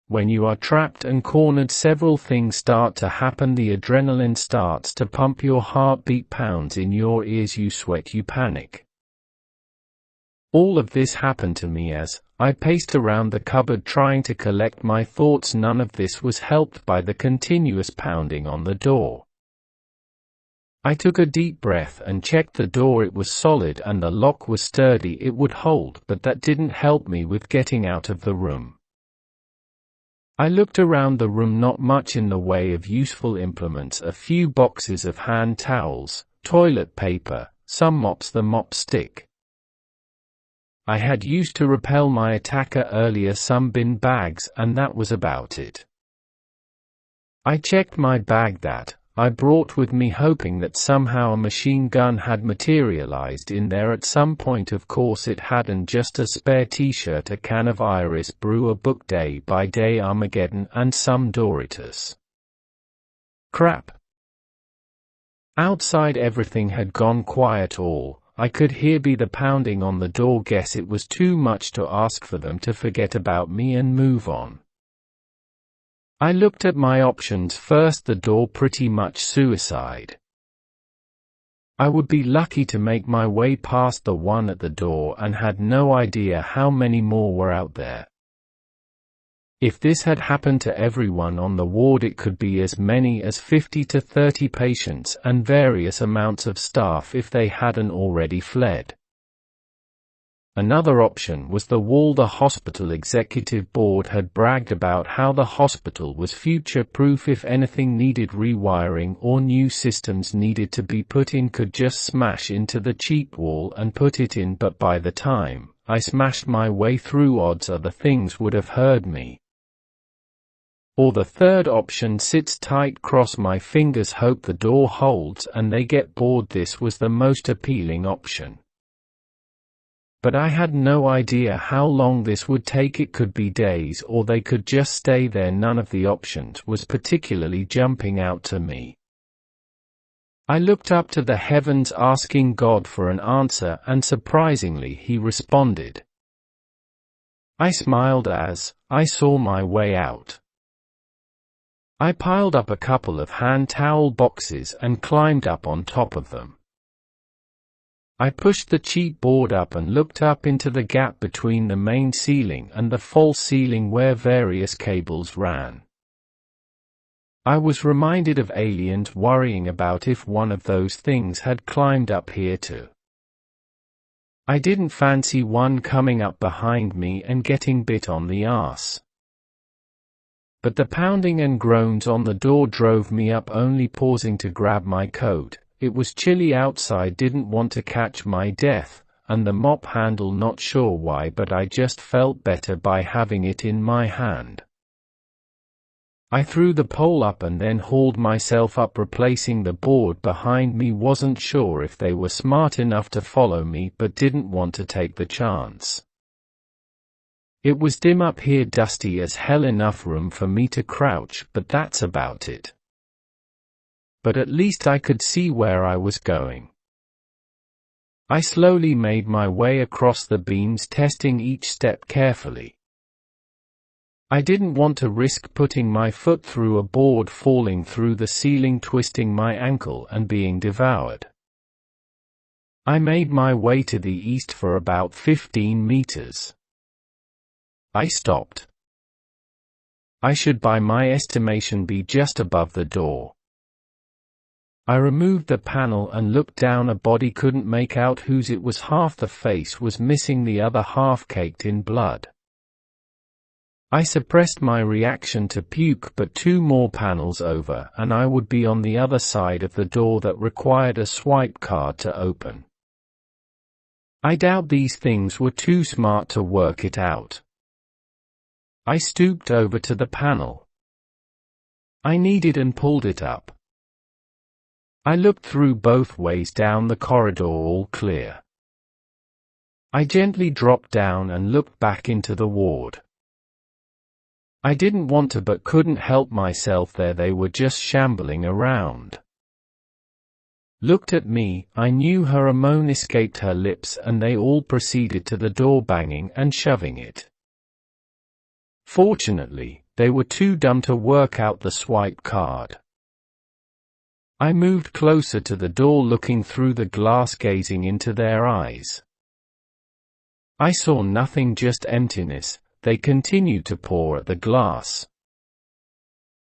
When you are trapped and cornered, several things start to happen. The adrenaline starts to pump, your heartbeat pounds in your ears, you sweat, you panic. All of this happened to me as I paced around the cupboard trying to collect my thoughts. None of this was helped by the continuous pounding on the door. I took a deep breath and checked the door. It was solid and the lock was sturdy, it would hold, but that didn't help me with getting out of the room. I looked around the room, not much in the way of useful implements, a few boxes of hand towels, toilet paper, some mops, the mop stick I had used to repel my attacker earlier, some bin bags, and that was about it. I checked my bag that I brought with me, hoping that somehow a machine gun had materialized in there at some point. Of course it hadn't, just a spare t-shirt, a can of Iris Brew, a book, Day by Day Armageddon, and some Doritos. Crap. Outside everything had gone quiet. All I could hear be the pounding on the door. Guess it was too much to ask for them to forget about me and move on. I looked at my options first. The door, pretty much suicide. I would be lucky to make my way past the one at the door and had no idea how many more were out there. If this had happened to everyone on the ward, it could be as many as 50 to 30 patients and various amounts of staff if they hadn't already fled. Another option was the wall. The hospital executive board had bragged about how the hospital was future-proof. If anything needed rewiring or new systems needed to be put in, could just smash into the cheap wall and put it in. But by the time I smashed my way through, odds are the things would have heard me. Or the third option, sits tight, cross my fingers, hope the door holds and they get bored. This was the most appealing option. But I had no idea how long this would take. It could be days or they could just stay there. None of the options was particularly jumping out to me. I looked up to the heavens, asking God for an answer, and surprisingly He responded. I smiled as I saw my way out. I piled up a couple of hand towel boxes and climbed up on top of them. I pushed the cheap board up and looked up into the gap between the main ceiling and the false ceiling where various cables ran. I was reminded of aliens, worrying about if one of those things had climbed up here too. I didn't fancy one coming up behind me and getting bit on the arse. But the pounding and groans on the door drove me up, only pausing to grab my coat. It was chilly outside, didn't want to catch my death, and the mop handle, not sure why, but I just felt better by having it in my hand. I threw the pole up and then hauled myself up, replacing the board behind me. Wasn't sure if they were smart enough to follow me, but didn't want to take the chance. It was dim up here, dusty as hell, enough room for me to crouch, but that's about it. But at least I could see where I was going. I slowly made my way across the beams, testing each step carefully. I didn't want to risk putting my foot through a board, falling through the ceiling, twisting my ankle and being devoured. I made my way to the east for about 15 meters. I stopped. I should, by my estimation, be just above the door. I removed the panel and looked down. A body, couldn't make out whose it was. Half the face was missing, the other half caked in blood. I suppressed my reaction to puke, but 2 more panels over and I would be on the other side of the door that required a swipe card to open. I doubt these things were too smart to work it out. I stooped over to the panel. I kneaded and pulled it up. I looked through both ways down the corridor, all clear. I gently dropped down and looked back into the ward. I didn't want to, but couldn't help myself. There they were, just shambling around. Looked at me. I knew her. A moan escaped her lips and they all proceeded to the door, banging and shoving it. Fortunately, They were too dumb to work out the swipe card. I moved closer to the door, looking through the glass, gazing into their eyes. I saw nothing, just emptiness. They continued to pour at the glass.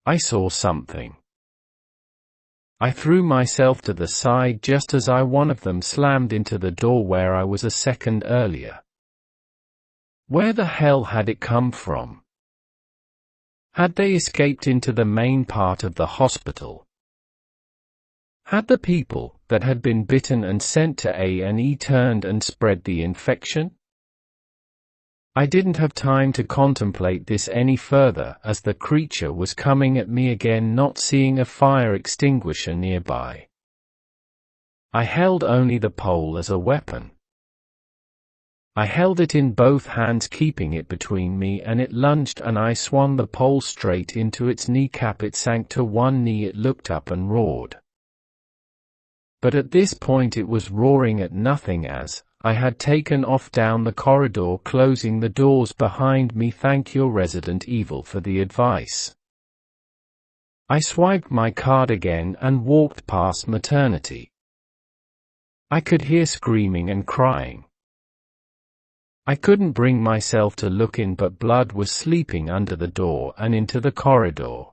I saw something. I threw myself to the side just as one of them slammed into the door where I was a second earlier. Where the hell had it come from? Had they escaped into the main part of the hospital? Had the people that had been bitten and sent to A&E turned and spread the infection? I didn't have time to contemplate this any further, as the creature was coming at me again, not seeing a fire extinguisher nearby. I held only the pole as a weapon. I held it in both hands, keeping it between me and it. Lunged and I swung the pole straight into its kneecap. It sank to one knee. It looked up and roared. But at this point it was roaring at nothing, as I had taken off down the corridor, closing the doors behind me. Thank your Resident Evil for the advice. I swiped my card again and walked past maternity. I could hear screaming and crying. I couldn't bring myself to look in, but blood was sleeping under the door and into the corridor.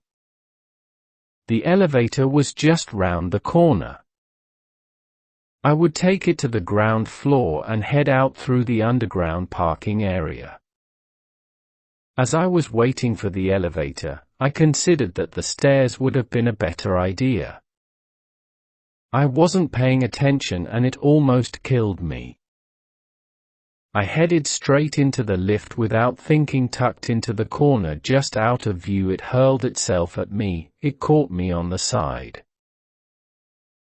The elevator was just round the corner. I would take it to the ground floor and head out through the underground parking area. As I was waiting for the elevator, I considered that the stairs would have been a better idea. I wasn't paying attention and it almost killed me. I headed straight into the lift without thinking. Tucked into the corner just out of view, it hurled itself at me. It caught me on the side.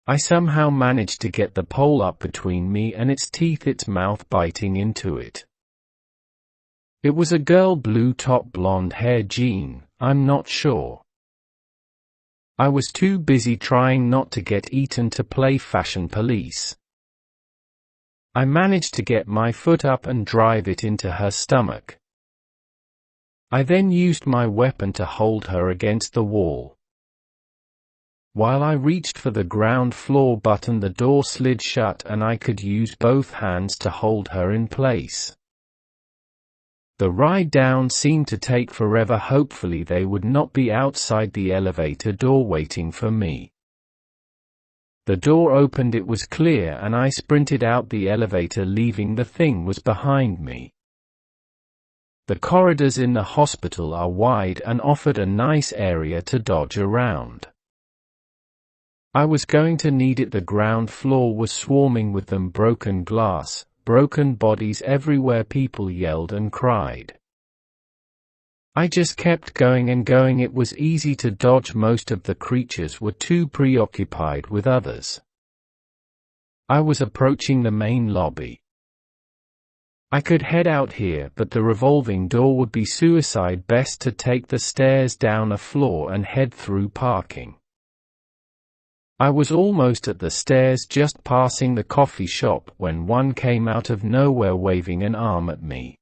I somehow managed to get the pole up between me and its teeth, its mouth biting into it. It was a girl, blue top, blonde hair, Jean, I'm not sure. I was too busy trying not to get eaten to play fashion police. I managed to get my foot up and drive it into her stomach. I then used my weapon to hold her against the wall. While I reached for the ground floor button, the door slid shut and I could use both hands to hold her in place. The ride down seemed to take forever. Hopefully they would not be outside the elevator door waiting for me. The door opened, it was clear, and I sprinted out the elevator, leaving the thing was behind me. The corridors in the hospital are wide and offered a nice area to dodge around. I was going to need it. The ground floor was swarming with them, broken glass, broken bodies everywhere. People yelled and cried. I just kept going and going. It was easy to dodge. Most of the creatures were too preoccupied with others. I was approaching the main lobby. I could head out here, but the revolving door would be suicide. Best to take the stairs down a floor and head through parking. I was almost at the stairs, just passing the coffee shop, when one came out of nowhere waving an arm at me.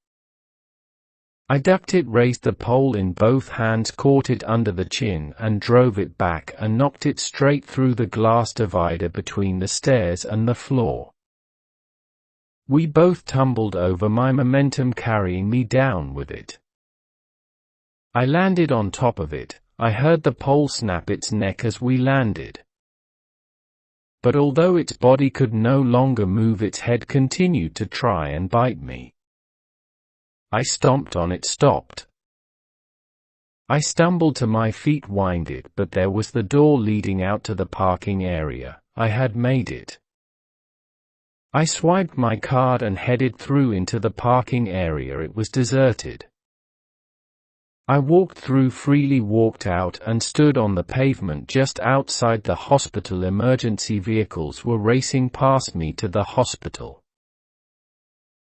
I ducked it, raised the pole in both hands, caught it under the chin and drove it back and knocked it straight through the glass divider between the stairs and the floor. We both tumbled over, my momentum carrying me down with it. I landed on top of it. I heard the pole snap its neck as we landed. But although its body could no longer move, its head continued to try and bite me. I stomped on it, stopped. I stumbled to my feet, whined it, but there was the door leading out to the parking area. I had made it. I swiped my card and headed through into the parking area. It was deserted. I walked through freely, walked out, and stood on the pavement just outside the hospital. Emergency vehicles were racing past me to the hospital.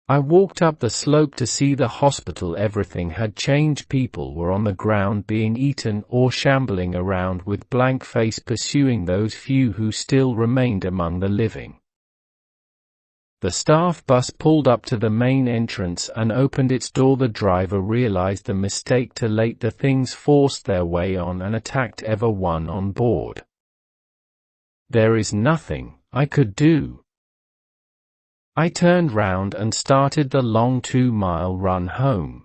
I walked up the slope to see the hospital. Everything had changed. People were on the ground being eaten or shambling around with blank face, pursuing those few who still remained among the living. The staff bus pulled up to the main entrance and opened its door. The driver realized the mistake too late. The things forced their way on and attacked everyone on board. There is nothing I could do. I turned round and started the long 2-mile run home.